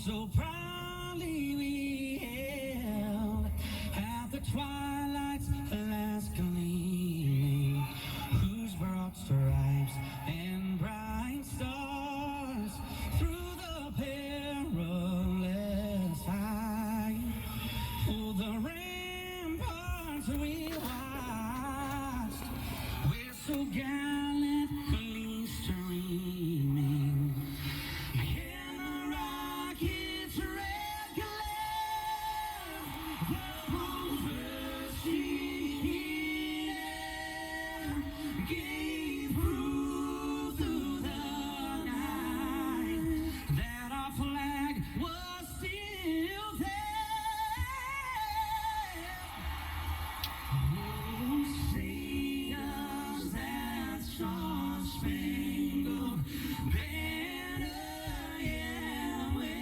So proudly we hailed at the twilight's last gleaming, whose broad stripes and bright stars through the perilous fight, for the ramparts we watched, we're so gallantly streaming. In the rocket's red glare, the first cheer gave proof through the night that our flag was still there. Oh, sing us that star-spangled banner, yeah, wave.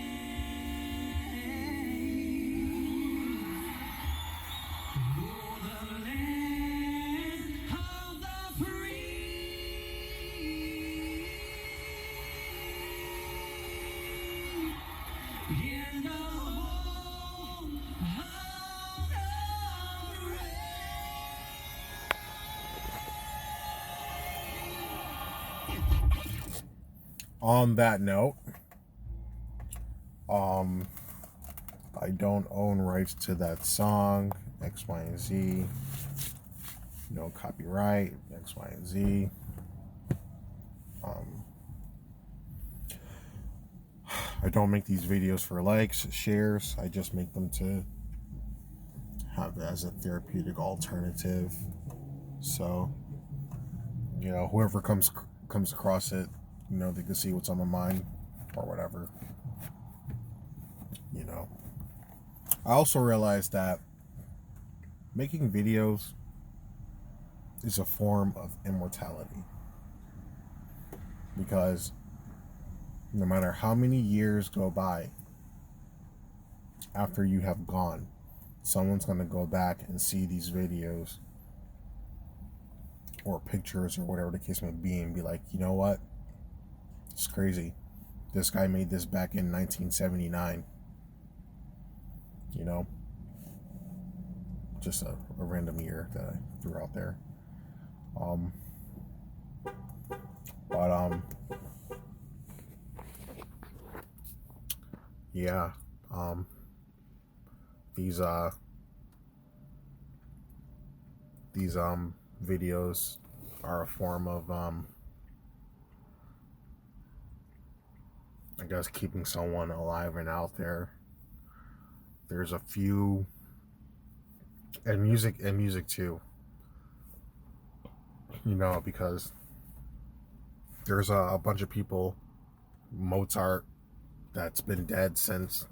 Oh, the land of the free, in the home of the On that note, I don't own rights to that song, X, Y, and Z. No copyright, X, Y, and Z. I don't make these videos for likes, shares. I just make them to have it as a therapeutic alternative. So, whoever comes across it, they can see what's on my mind or whatever. I also realized that making videos is a form of immortality, because no matter how many years go by after you have gone, someone's going to go back and see these videos or pictures or whatever the case may be and be like, you know what? It's crazy. This guy made this back in 1979. Just a random year that I threw out there. Yeah. These videos are a form of I guess keeping someone alive and out there. There's a few, and music too, because there's a bunch of people, Mozart, that's been dead since,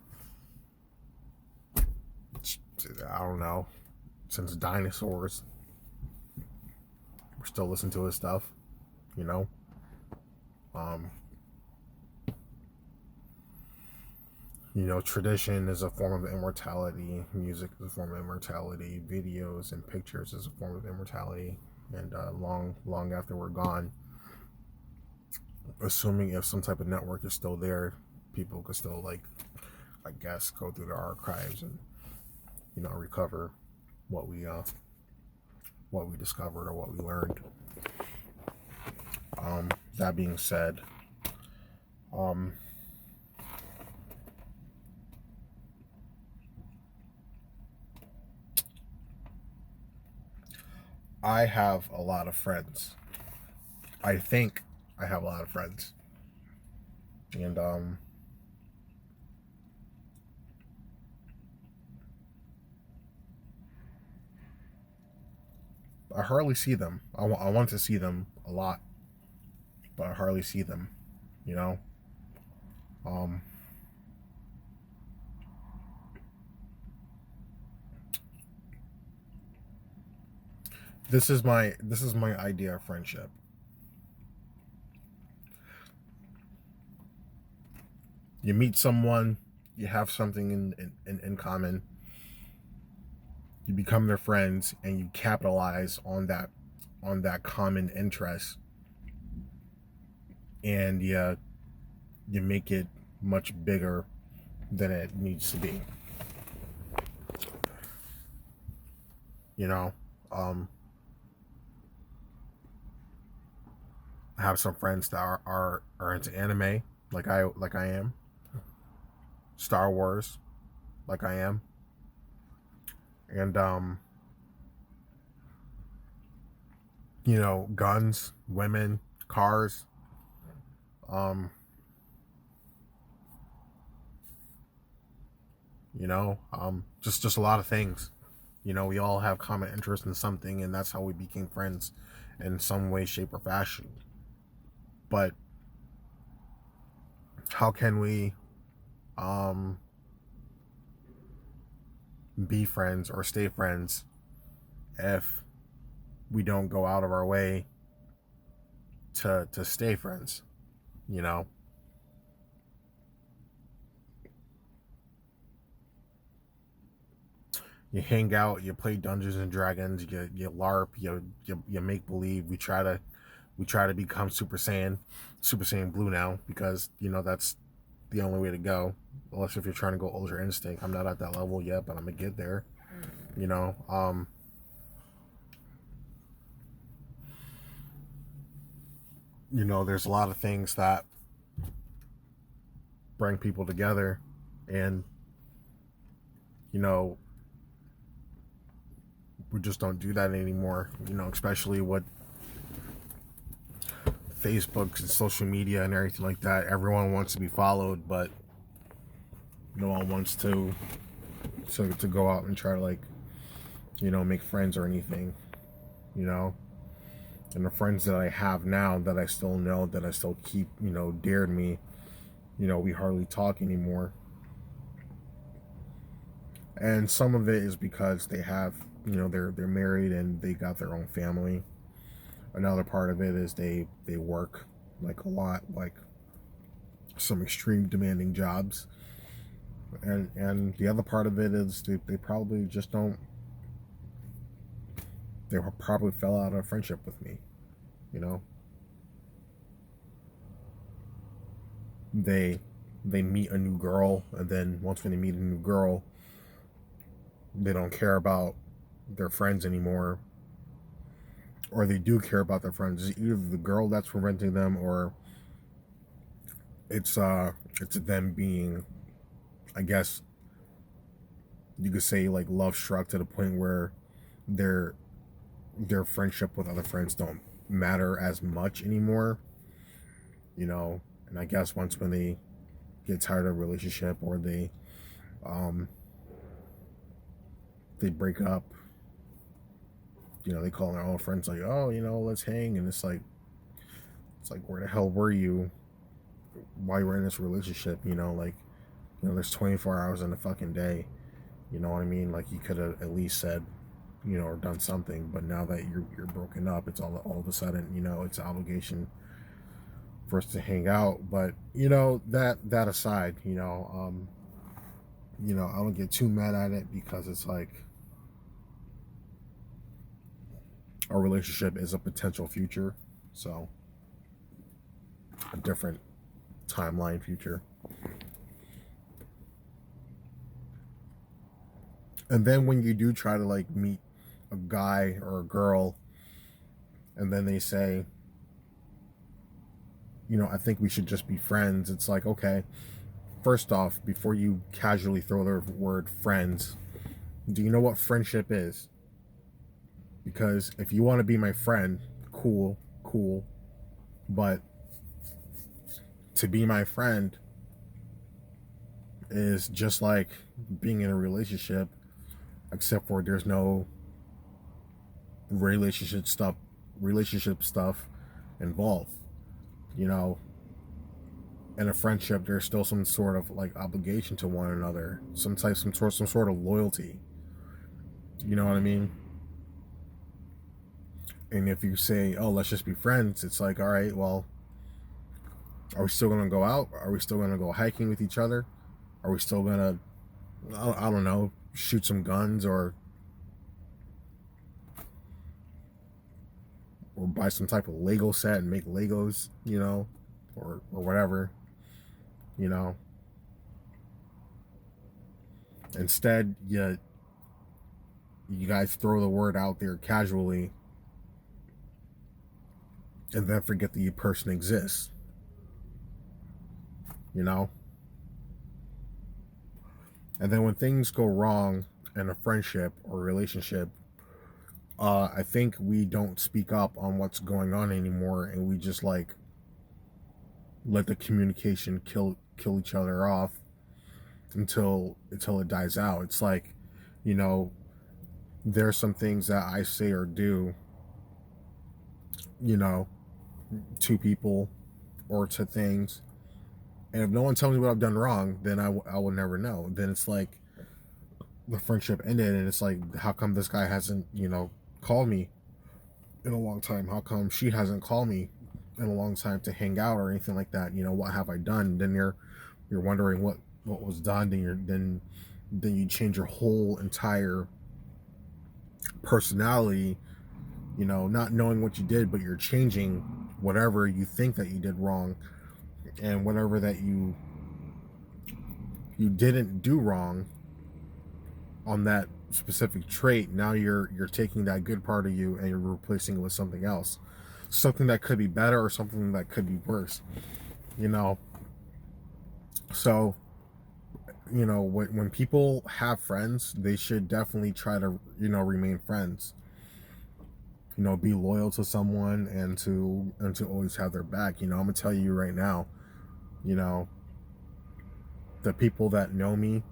I don't know, since dinosaurs. We're still listening to his stuff, tradition is a form of immortality. Music is a form of immortality. Videos and pictures is a form of immortality. And long after we're gone, assuming if some type of network is still there, people could still, I guess, go through the archives and recover what we discovered or what we learned. That being said, I have a lot of friends. I think I have a lot of friends. And I hardly see them. I want to see them a lot, but I hardly see them, This is my idea of friendship. You meet someone, you have something in common, you become their friends, and you capitalize on that common interest, and you make it much bigger than it needs to be. You know, I have some friends that are into anime, like I am, Star Wars, like I am, and you know, guns, women, cars, um, you know, just a lot of things. You know, we all have common interest in something, and that's how we became friends in some way, shape, or fashion. But how can we be friends or stay friends if we don't go out of our way to stay friends? You know, you hang out, you play Dungeons and Dragons, you LARP, you make believe. We try to become Super Saiyan Blue now, because you know that's the only way to go. Unless if you're trying to go Ultra Instinct. I'm not at that level yet, but I'm gonna get there. You know, you know, there's a lot of things that bring people together, and you know, we just don't do that anymore. You know, especially with Facebook and social media and everything like that. Everyone wants to be followed, but no one wants to go out and try to, like, you know, make friends or anything. You know, and the friends that I have now, that I still know, that I still keep, you know, dear to me, you know, we hardly talk anymore. And some of it is because they have, you know, they're married and they got their own family. Another part of it is they work like a lot, like some extreme demanding jobs. And the other part of it is they probably just don't, they probably fell out of friendship with me. You know, they meet a new girl, and then once when they meet a new girl, they don't care about their friends anymore, or they do care about their friends. It's either the girl that's preventing them, or it's them being, I guess you could say, like, love struck to the point where their friendship with other friends don't matter as much anymore. You know, and I guess once when they get tired of a relationship, or they break up, you know, they call their own friends, like, oh, you know, let's hang. And it's like, where the hell were you while you were in this relationship? You know, like, you know, there's 24 hours in a fucking day. You know what I mean? Like, you could have at least said, you know, or done something. But now that you're broken up, it's all of a sudden, you know, it's an obligation for us to hang out. But you know, that aside, you know, I don't get too mad at it, because it's like, our relationship is a potential future, so a different timeline future. And then when you do try to, like, meet a guy or a girl, and then they say, you know, I think we should just be friends, it's like, okay, first off, before you casually throw the word friends, do you know what friendship is? Because if you want to be my friend, cool, but to be my friend is just like being in a relationship, except for there's no relationship stuff involved. You know, in a friendship, there's still some sort of, like, obligation to one another, some sort of loyalty. You know what I mean? And if you say, oh, let's just be friends, it's like, all right, well, are we still gonna go out? Are we still gonna go hiking with each other? Are we still gonna, I don't know, shoot some guns, or buy some type of Lego set and make Legos, you know, or whatever, you know? Instead, you guys throw the word out there casually and then forget that your person exists. You know? And then when things go wrong in a friendship or relationship, I think we don't speak up on what's going on anymore, and we just like let the communication kill each other off until it dies out. It's like, you know, there's some things that I say or do, you know, to people or to things, and if no one tells me what I've done wrong, then I will never know. Then it's like the friendship ended, and it's like, how come this guy hasn't, you know, called me in a long time? How come she hasn't called me in a long time to hang out or anything like that? You know, what have I done? Then you're wondering what was done. Then you change your whole entire personality, you know, not knowing what you did, but you're changing whatever you think that you did wrong, and whatever that you didn't do wrong on that specific trait. Now you're taking that good part of you and you're replacing it with something else, something that could be better or something that could be worse, you know. So, you know, when people have friends, they should definitely try to, you know, remain friends, you know, be loyal to someone, and to always have their back. You know, I'm gonna tell you right now, you know, the people that know me,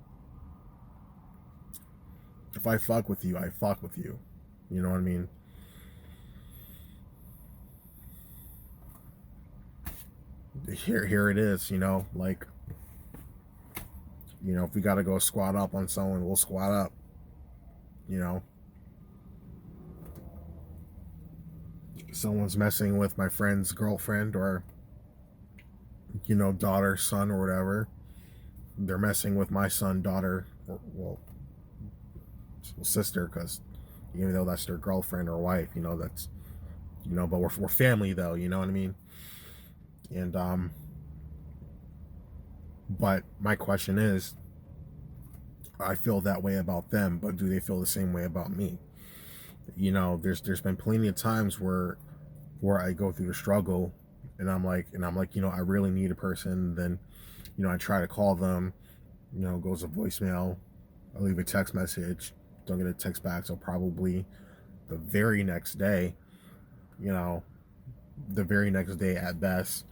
if I fuck with you, I fuck with you. You know what I mean? Here it is, you know, like, you know, if we gotta go squat up on someone, we'll squat up, you know. Someone's messing with my friend's girlfriend, or, you know, daughter, son, or whatever. They're messing with my son, daughter, or, well, sister, because even though that's their girlfriend or wife, you know, that's, you know, but we're family though, you know what I mean? And but my question is, I feel that way about them, but do they feel the same way about me? You know, there's been plenty of times where I go through the struggle, and I'm like, you know, I really need a person. Then, you know, I try to call them, you know, goes to voicemail. I leave a text message, don't get a text back, so probably the very next day, you know, the very next day at best,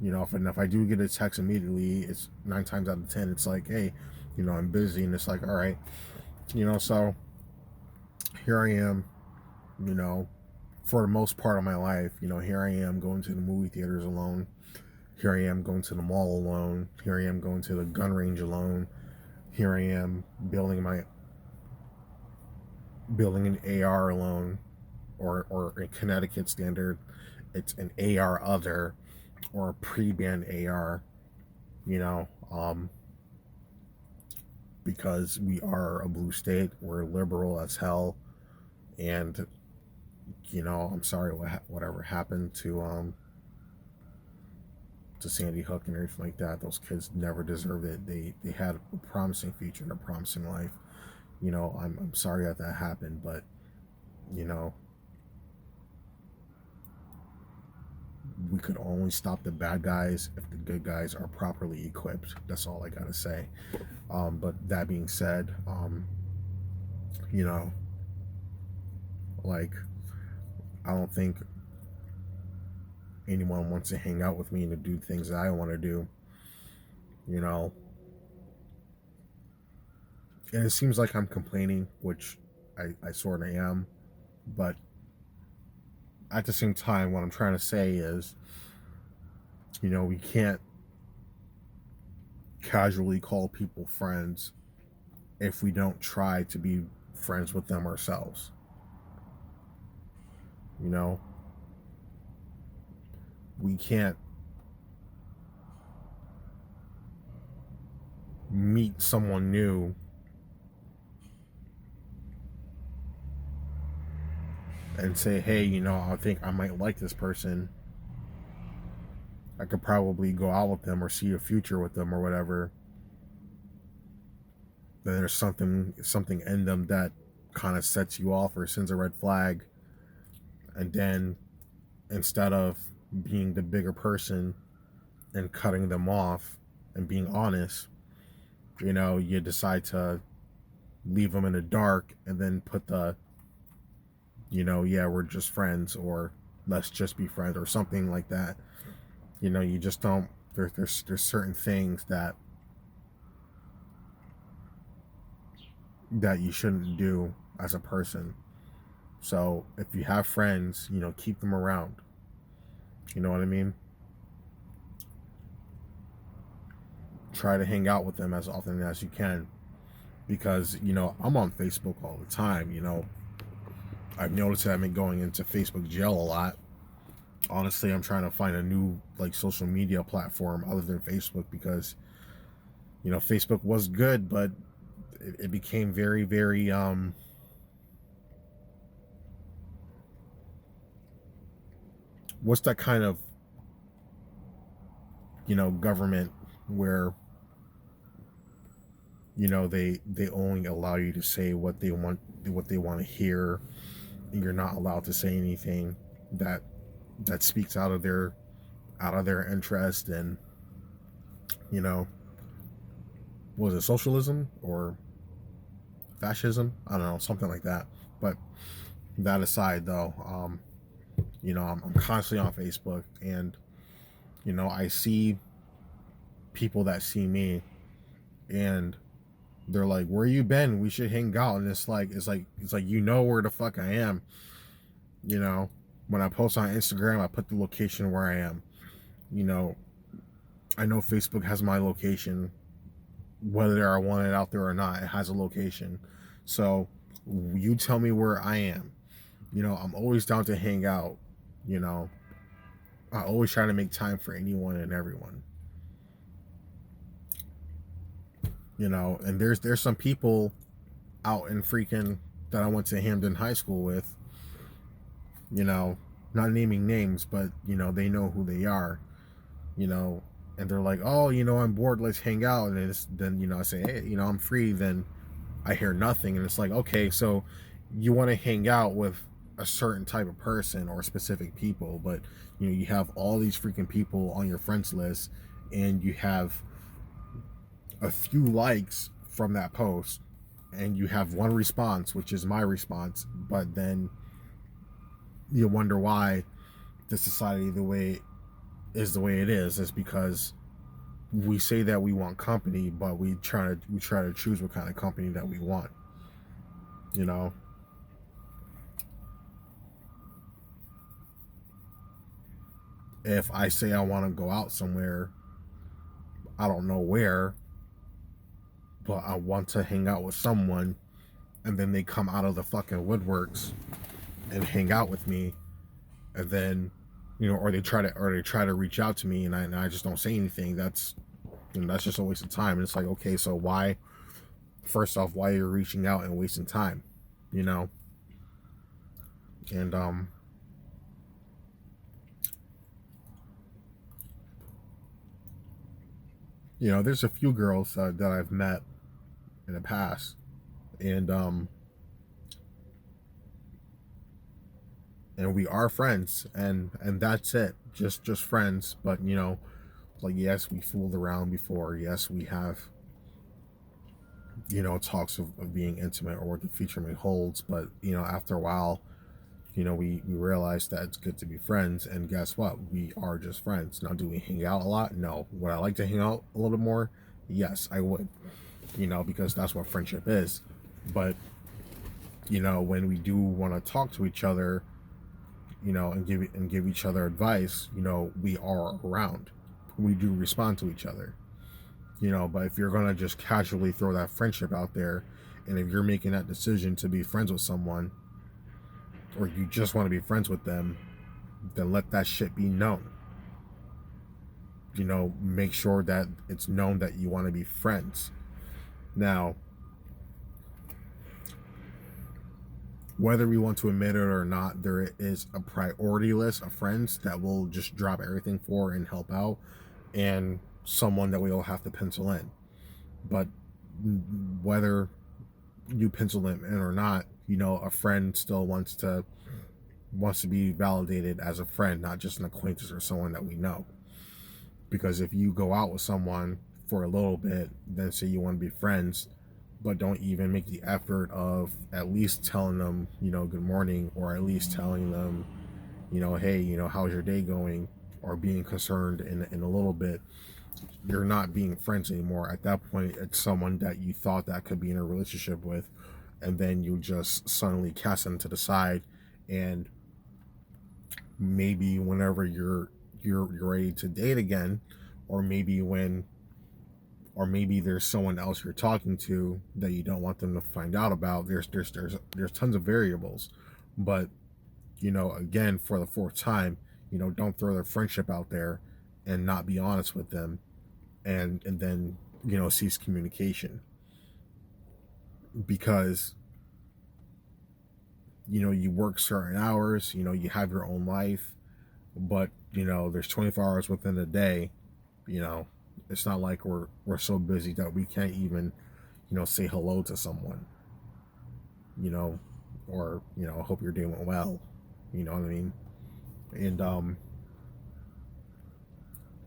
you know, if I do get a text immediately, it's 9 times out of 10, it's like, hey, you know, I'm busy, and it's like, all right, you know. So here I am, you know, for the most part of my life, you know, here I am going to the movie theaters alone. Here I am going to the mall alone. Here I am going to the gun range alone. Here I am building an AR alone, or in Connecticut standard, it's an AR other, or a pre-banned AR, you know, because we are a blue state, we're liberal as hell, and, you know, I'm sorry whatever happened to Sandy Hook and everything like that. Those kids never deserved it. They had a promising future and a promising life. You know, I'm sorry that happened, but, you know, we could only stop the bad guys if the good guys are properly equipped. That's all I gotta say. But that being said, you know, like, I don't think anyone wants to hang out with me and to do things that I want to do, you know. And it seems like I'm complaining, which I sort of am, but at the same time, what I'm trying to say is, you know, we can't casually call people friends if we don't try to be friends with them ourselves. You know, we can't meet someone new and say, hey, you know, I think I might like this person. I could probably go out with them or see a future with them or whatever. then there's something in them that kind of sets you off or sends a red flag, and then instead of being the bigger person and cutting them off and being honest, you decide to leave them in the dark and then put the, yeah, we're just friends, or let's just be friends, or something like that. You just don't. There's certain things that you shouldn't do as a person. So if you have friends, keep them around. You know what I mean? Try to hang out with them as often as you can, because I'm on Facebook all the time. I've noticed that I've been going into Facebook jail a lot. Honestly, I'm trying to find a new social media platform other than Facebook, because Facebook was good, but it became very, very what's that kind of government where they only allow you to say what they want to hear, and you're not allowed to say anything that speaks out of their interest. And was it socialism or fascism? I don't know, something like that. But that aside, though, I'm constantly on Facebook, and I see people that see me, and they're like, "Where you been? We should hang out." And it's like where the fuck I am. When I post on Instagram, I put the location where I am. I know Facebook has my location, whether I want it out there or not. It has a location. So you tell me where I am. I'm always down to hang out. I always try to make time for anyone and everyone. And there's some people out in freaking that I went to Hamden High School with, not naming names, but they know who they are, and they're like, "Oh, I'm bored, let's hang out." And then I say, "Hey, I'm free." Then I hear nothing, and it's like, okay, so you want to hang out with a certain type of person or specific people, but you have all these freaking people on your friends list, and you have a few likes from that post, and you have one response, which is my response. But then you wonder why the society the way it is because we say that we want company, but we try to choose what kind of company that we want. If I say I want to go out somewhere, I don't know where, but I want to hang out with someone, and then they come out of the fucking woodworks and hang out with me, and then or they try to reach out to me, and I just don't say anything. That's just a waste of time. And it's like, okay, so why? First off, why are you reaching out and wasting time? And there's a few girls that I've met in the past, and we are friends, and that's it, just friends. But yes, we fooled around before. Yes, we have talks of being intimate or what the future may holds. But after a while, we realize that it's good to be friends. And guess what? We are just friends. Now, do we hang out a lot? No. Would I like to hang out a little bit more? Yes, I would. Because that's what friendship is. But when we do want to talk to each other, and give each other advice, we are around. We do respond to each other. But if you're gonna just casually throw that friendship out there, and if you're making that decision to be friends with someone, or you just want to be friends with them, then let that shit be known. Make sure that it's known that you want to be friends. Now, whether we want to admit it or not, there is a priority list of friends that will just drop everything for and help out, and someone that we all have to pencil in. But whether you pencil them in or not, a friend still wants to be validated as a friend, not just an acquaintance or someone that we know. Because if you go out with someone for a little bit, then say you want to be friends, but don't even make the effort of at least telling them, good morning, or at least telling them, hey, how's your day going, or being concerned in a little bit, you're not being friends anymore. At that point, it's someone that you thought that could be in a relationship with, and then you just suddenly cast them to the side, and maybe whenever you're ready to date again, or maybe there's someone else you're talking to that you don't want them to find out about. There's tons of variables, but again, for the fourth time, don't throw their friendship out there and not be honest with them, and then cease communication, because you work certain hours, you have your own life, but there's 24 hours within a day. It's not like we're so busy that we can't even say hello to someone, or hope your day went well, you know what I mean. And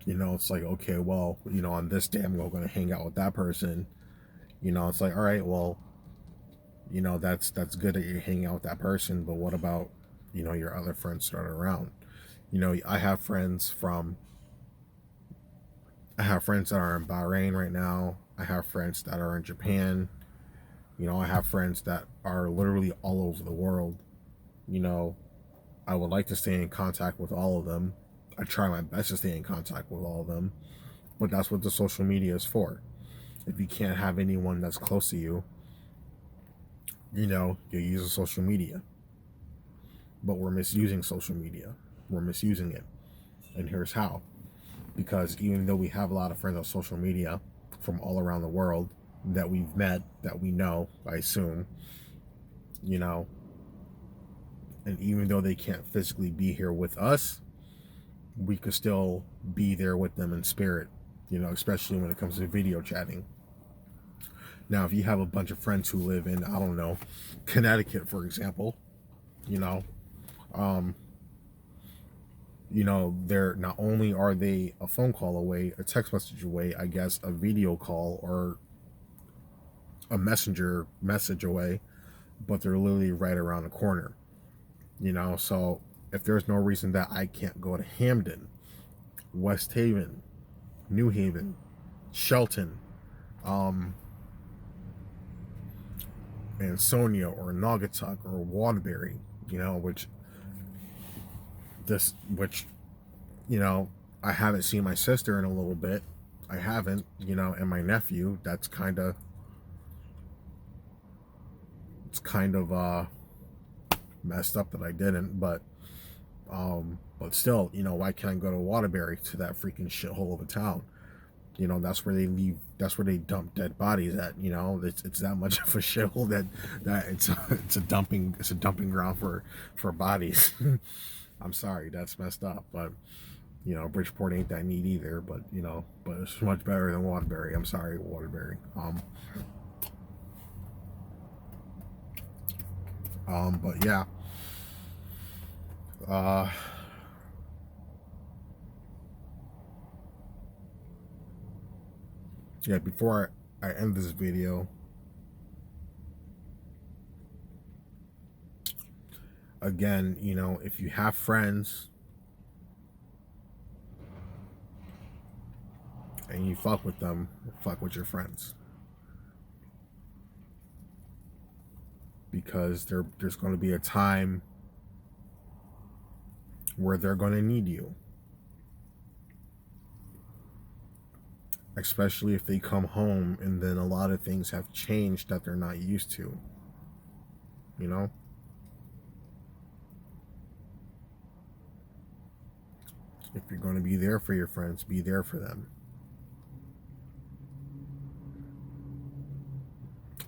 it's like, okay, well, on this day I'm going to hang out with that person. It's like, all right, well, that's good that you're hanging out with that person, but what about your other friends that are around? I have friends that are in Bahrain right now. I have friends that are in Japan. I have friends that are literally all over the world. I would like to stay in contact with all of them. I try my best to stay in contact with all of them, but that's what the social media is for. If you can't have anyone that's close to you, you use the social media. But we're misusing social media. We're misusing it. And here's how. Because even though we have a lot of friends on social media from all around the world that we've met, that we know, I assume, and even though they can't physically be here with us, we could still be there with them in spirit, especially when it comes to video chatting. Now, if you have a bunch of friends who live in, I don't know, Connecticut, for example, they're not only are they a phone call away, a text message away, I guess a video call or a messenger message away, but they're literally right around the corner. So if there's no reason that I can't go to Hamden, West Haven, New Haven, Shelton, Ansonia, or Naugatuck, or Waterbury, which I haven't seen my sister in a little bit. I haven't, and my nephew. It's kind of messed up that I didn't, but still, why can't I go to Waterbury, to that freaking shithole of a town? That's where they dump dead bodies at. It's that much of a shithole that it's a dumping ground for bodies. I'm sorry, that's messed up, but Bridgeport ain't that neat either, but it's much better than Waterbury. I'm sorry, Waterbury. But yeah. Before I end this video, again, if you have friends and you fuck with them, fuck with your friends. Because there's going to be a time where they're going to need you. Especially if they come home and then a lot of things have changed that they're not used to. If you're going to be there for your friends, be there for them.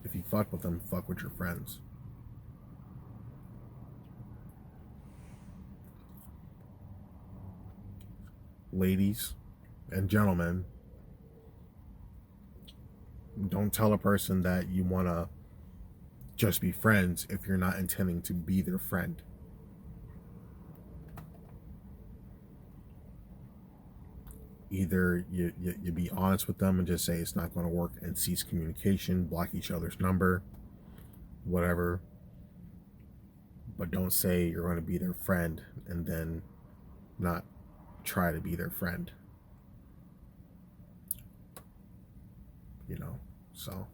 If you fuck with them, fuck with your friends. Ladies and gentlemen, Don't tell a person that you want to just be friends if you're not intending to be their friend. Either you be honest with them and just say it's not going to work and cease communication, block each other's number, whatever. But don't say you're going to be their friend and then not try to be their friend. You know, so.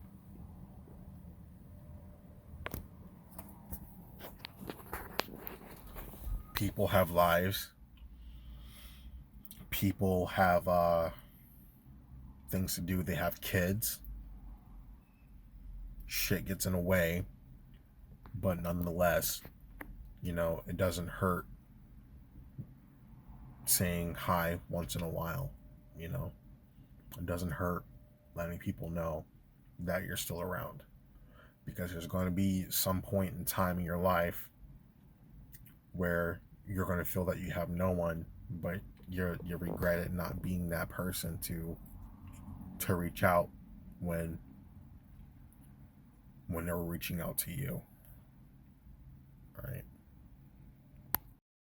People have lives. People have things to do. They have kids. Shit gets in the way. But nonetheless, you know, it doesn't hurt saying hi once in a while. You know, it doesn't hurt letting people know that you're still around. Because there's going to be some point in time in your life where you're going to feel that you have no one, but you regretted not being that person to reach out when they were reaching out to you. All right.